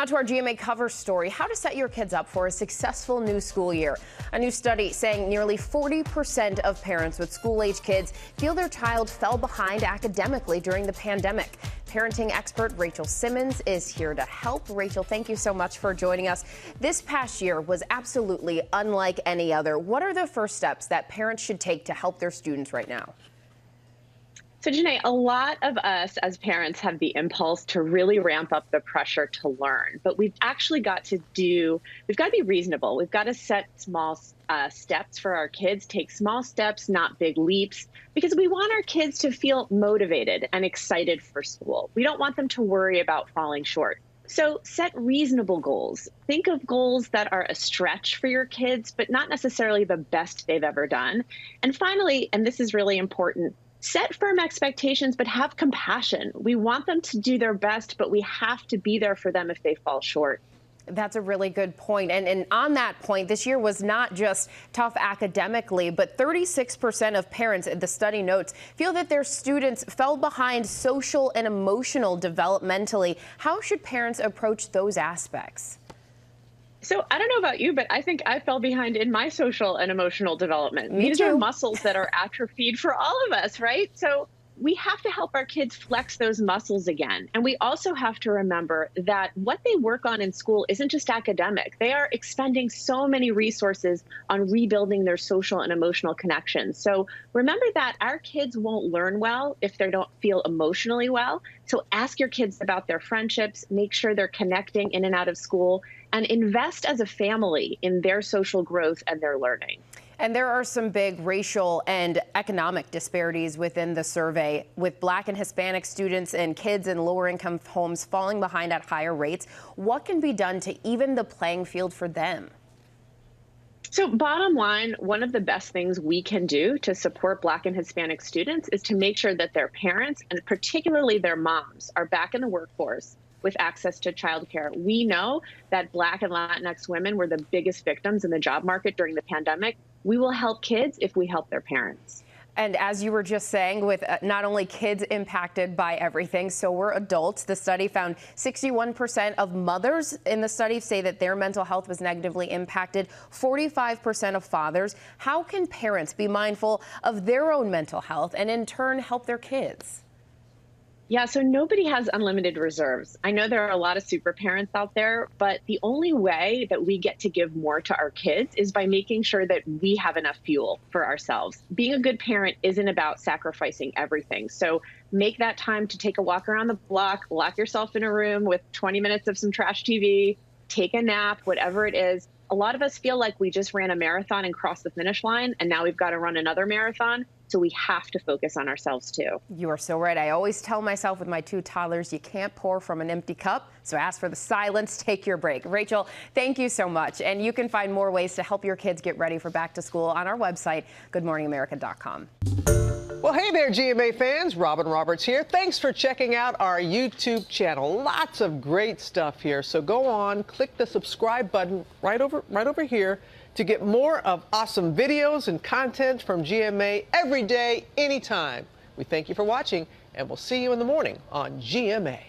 Now to our GMA cover story, how to set your kids up for a successful new school year. A new study saying nearly 40% of parents with school-age kids feel their child fell behind academically during the pandemic. Parenting expert Rachel Simmons is here to help. Rachel, thank you so much for joining us. This past year was absolutely unlike any other. What are the first steps that parents should take to help their students right now? So, Janae, a lot of us as parents have the impulse to really ramp up the pressure to learn, but we've actually got to be reasonable. We've got to set small steps for our kids, take small steps, not big leaps, because we want our kids to feel motivated and excited for school. We don't want them to worry about falling short. So set reasonable goals. Think of goals that are a stretch for your kids, but not necessarily the best they've ever done. And finally, and this is really important, set firm expectations, but have compassion. We want them to do their best, but we have to be there for them if they fall short. That's a really good point. And on that point, this year was not just tough academically, but 36% of parents, the study notes, feel that their students fell behind social and emotional developmentally. How should parents approach those aspects? So I don't know about you, but I think I fell behind in my social and emotional development. Me These too. are muscles that are atrophied for all of us, right? So we have to help our kids flex those muscles again. And we also have to remember that what they work on in school isn't just academic. They are expending so many resources on rebuilding their social and emotional connections. So remember that our kids won't learn well if they don't feel emotionally well. So ask your kids about their friendships, make sure they're connecting in and out of school, and invest as a family in their social growth and their learning. And there are some big racial and economic disparities within the survey, with Black and Hispanic students and kids in lower income homes falling behind at higher rates. What can be done to even the playing field for them? So bottom line, one of the best things we can do to support Black and Hispanic students is to make sure that their parents, and particularly their moms, are back in the workforce with access to childcare. We know that Black and Latinx women were the biggest victims in the job market during the pandemic. We will help kids if we help their parents. And as you were just saying, with not only kids impacted by everything, so were adults. The study found 61% of mothers in the study say that their mental health was negatively impacted, 45% of fathers. How can parents be mindful of their own mental health and in turn help their kids? Yeah, so nobody has unlimited reserves. I know there are a lot of super parents out there, but the only way that we get to give more to our kids is by making sure that we have enough fuel for ourselves. Being a good parent isn't about sacrificing everything. So make that time to take a walk around the block, lock yourself in a room with 20 minutes of some trash TV, take a nap, whatever it is. A lot of us feel like we just ran a marathon and crossed the finish line, and now we've got to run another marathon. So we have to focus on ourselves, too. You are so right. I always tell myself with my two toddlers, you can't pour from an empty cup. So ask for the silence, take your break. Rachel, thank you so much. And you can find more ways to help your kids get ready for back to school on our website, goodmorningamerica.com. Well, hey there, GMA fans. Robin Roberts here. Thanks for checking out our YouTube channel. Lots of great stuff here. So go on, click the subscribe button right over here to get more of awesome videos and content from GMA every day, anytime. We thank you for watching, and we'll see you in the morning on GMA.